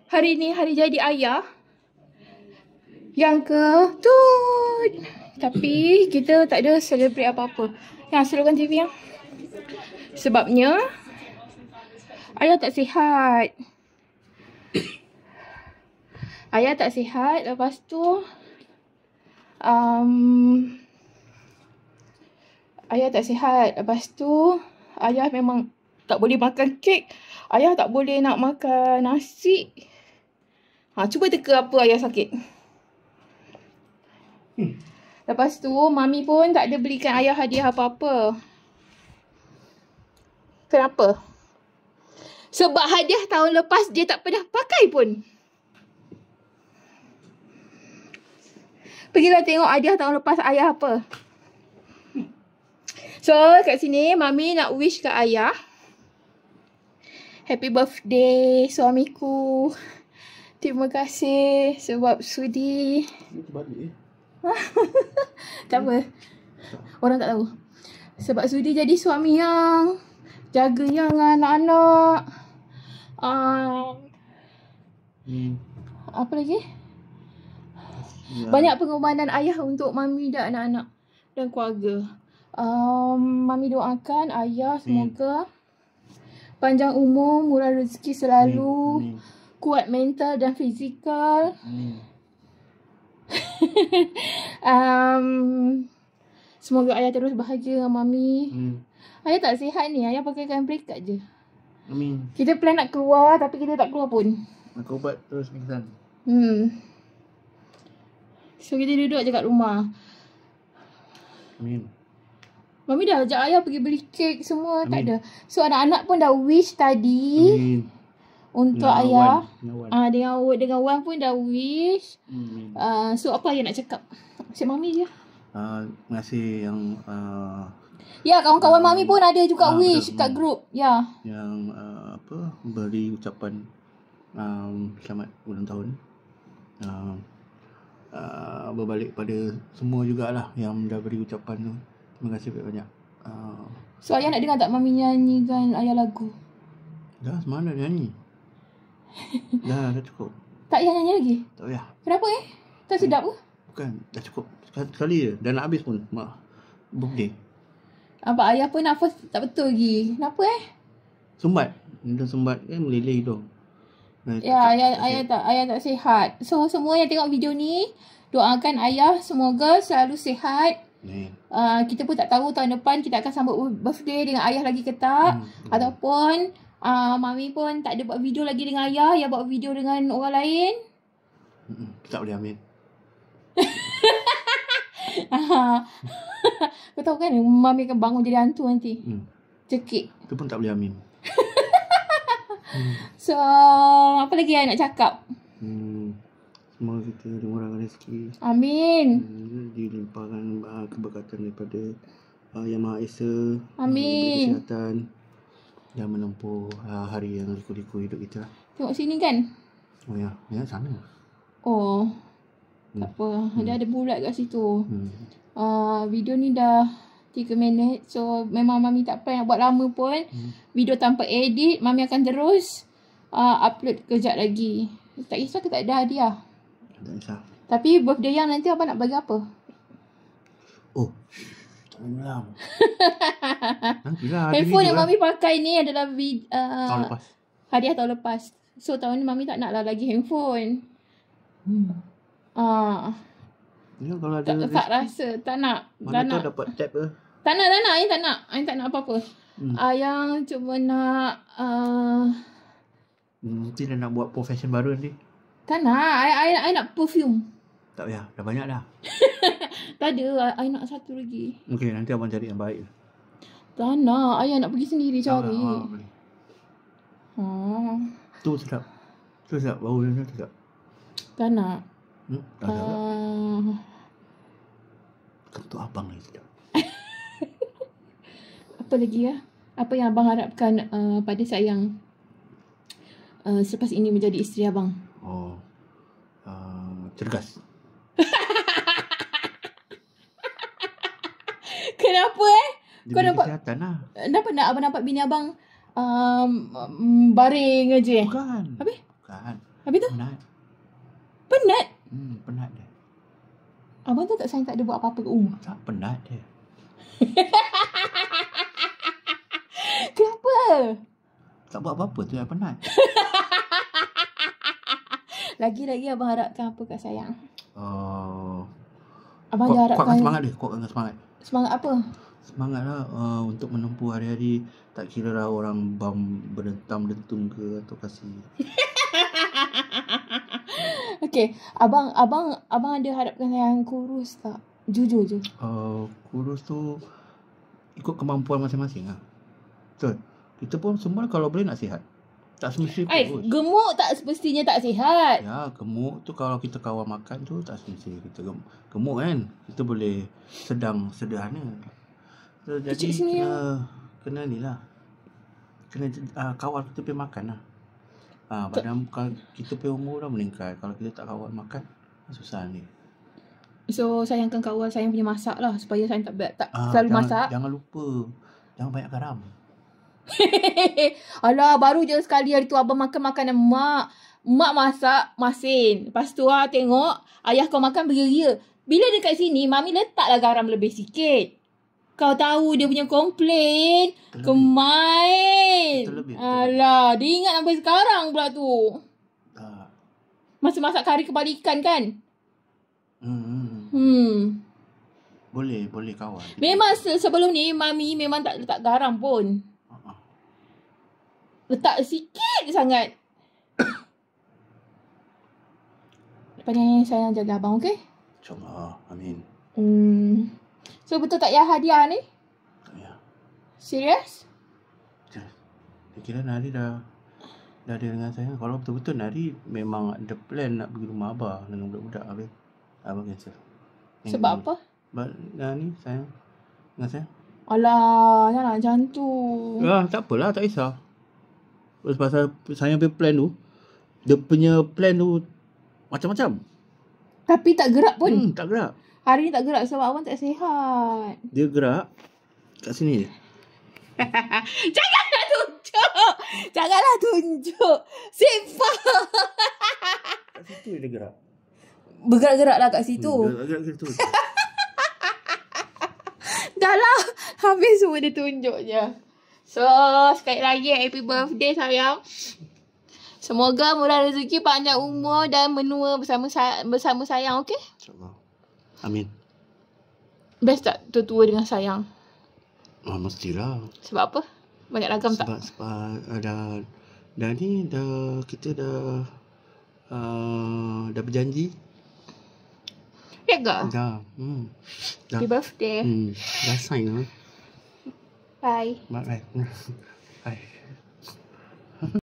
hari ni hari jadi ayah yang ke-tut. Tapi kita tak ada celebrate apa-apa. Yang slowkan TV yang. Sebabnya ayah tak sihat. Ayah tak sihat. Lepas tu ayah tak sihat. Lepas tu ayah memang tak boleh makan kek. Ayah tak boleh nak makan nasi. Cuba teka apa ayah sakit. Lepas tu mami pun tak ada belikan ayah hadiah apa-apa. Kenapa? Sebab hadiah tahun lepas dia tak pernah pakai pun. Pergilah tengok hadiah tahun lepas ayah apa. So kat sini mami nak wish kat ayah. Happy birthday suamiku. Terima kasih sebab sudi. Tak apa. Orang tak tahu. Sebab sudi jadi suami yang jaga yang anak-anak. Apa lagi? Banyak pengorbanan ayah untuk mami dan anak-anak dan keluarga. Mami doakan ayah semoga panjang umur, murah rezeki selalu, kuat mental dan fizikal. Semoga ayah terus bahagia dengan mami. Ayah tak sihat ni, ayah pakaikan bracket je. Amin. Kita plan nak keluar tapi kita tak keluar pun. Makan ubat terus pingsan. So kita duduk je kat rumah. Amin. Mami dah ajak ayah pergi beli kek semua. Amin. Tak ada. So anak-anak pun dah wish tadi. Amin. Untuk dengan ayah. Dengan Wan pun dah wish. So apa ayah nak cakap? Cik mami je. Terima kasih yang ya, kawan-kawan mami pun ada juga wish kat grup. Ya. Yang beri ucapan selamat ulang tahun. Berbalik pada semua jugalah yang dah beri ucapan tu. Terima kasih banyak. So ayah nak dengar tak mami nyanyikan ayah lagu? Dah semalam nyanyi. Dah cukup. Tak payah nyanyi lagi? Tak payah. Kenapa Tak sedap ke? Bukan, dah cukup. Sekali je. Dah nak habis pun. Birthday. Apa ayah pun nafas tak betul lagi. Kenapa Sumbat. Dah sumbat kan meleleh hidung. Ya, ayah tak sihat. So semua yang tengok video ni, doakan ayah semoga selalu sihat. Kita pun tak tahu tahun depan kita akan sambut birthday dengan ayah lagi ke tak. Ataupun mami pun tak ada buat video lagi dengan ayah. Yang buat video dengan orang lain. Tak boleh amin. Kau tahu kan mami akan bangun jadi hantu nanti. Cekik. Itu pun tak boleh amin. So apa lagi yang nak cakap? Semoga kita dimurahkan rezeki. Amin. Dilimpahkan keberkatan daripada Yang Maha Esa. Amin. Kesihatan dan menempuh hari yang liku-liku hidup kita. Tengok sini kan? Oh ya, sana. Oh. Tak apa. Dia ada bulat kat situ. Video ni dah 3 minit. So memang mami tak plan nak buat lama pun. Video tanpa edit. Mami akan terus upload kejap lagi. Tak kisah ke tak ada hadiah? Tak kisah. Tapi birthday yang nanti abang nak bagi apa? Oh, tak malam. Nantilah. Handphone yang mami pakai ni adalah tahun lepas. Hadiah tahun lepas. So tahun ni mami tak nak lah lagi handphone. Ya, kalau ada tak rasa. Tak nak. Mana tak nak. dapat tab ke? Tak nak. Ayah tak nak apa-apa. Ayah cuma nak nanti dah nak buat profession baru nanti. tak nak. Ayah nak perfume. Tak payah. Dah banyak dah. Tak ada. Ayah nak satu lagi. Okey, nanti abang cari yang baik. Tak nak. Ayah nak pergi sendiri cari. Boleh. Tu sedap. Bau dia sedap. Tak nak. Tak ada. Untuk abang lagi sedap. Apa lagi ya? Apa yang abang harapkan pada sayang selepas ini menjadi isteri abang? Cergas. Kenapa Kau nampak kesihatan lah. Abang nampak bini abang baring aje. Bukan. Habis? Bukan. Habis tu? Penat. Penat? Penat dia. Abang tu tak sayang tak ada buat apa-apa kat rumah? Tak, penat dia. Kenapa? Tak buat apa-apa tu yang penat. Lagi-lagi abang harapkan apa kat sayang? Abang Kuatkan semangat dia. Kuatkan semangat. Semangat apa? Semangat lah untuk menempuh hari-hari. Tak kira lah orang berdentam-dentung ke atau kasih. Okay, abang ada harapkan sayang kurus tak? Jujur je. Kurus tu ikut kemampuan masing-masing lah. Betul. Kita pun semua kalau boleh nak sihat. Tak semestinya kurus. Gemuk tak semestinya tak sihat. Ya, gemuk tu kalau kita kawal makan tu tak semestinya kita gemuk kan. Kita boleh sedang sederhana. So, jadi kena ni lah. Kena kawal kita punya makan lah. Badan kita punya umur dah meningkat. Kalau kita tak kawal makan, susah ni. So, sayangkan kawal sayang punya masak lah. Supaya sayang tak selalu masak. Jangan lupa. Jangan banyak garam. Alah, baru je sekali hari tu abang makan makanan mak. Mak masak masin. Lepas tu tengok ayah kau makan beria. Bila dekat sini, mami letaklah garam lebih sikit. Kau tahu dia punya komplain. Kemain. Alah, dia ingat sampai sekarang pula tu. Masa masak kari kepala ikan kan? Boleh kawan. Memang sebelum ni mami memang tak letak garam pun. Letak sikit sangat. Lepas ni saya jaga abang, okey? InsyaAllah. Amin. So betul tak ya hadiah ni? Tak ya. Serius? Saya kira Nari dah ada dengan saya. Kalau betul-betul Nari memang ada plan nak pergi rumah Abah dengan budak-budak. Habis Abah cancel. Sebab apa? Sebab ni sayang dengan saya. Alah, jangan macam tu. Tak apalah, tak kisah. Pasal saya punya plan tu, dia punya plan tu macam-macam. Tapi tak gerak pun. Tak gerak. Hari ni tak gerak sebab abang tak sihat. Dia gerak kat sini je. Janganlah tunjuk. Janganlah tunjuk. Sifat. Kat situ dia gerak. Bergerak-geraklah kat situ. Gerak kat situ. Dah lah. Habis semua dia tunjuk je. So, sekali lagi happy birthday sayang. Semoga murah rezeki, panjang umur dan menua bersama sayang, okey? InsyaAllah. Amin. Best tak tua-tua dengan sayang? Mestilah. Sebab apa? Banyak ragam tak? Sebab kita dah berjanji. Ya ke? Dah. Happy birthday. Dah sign lah. Bye. Bye. Bye.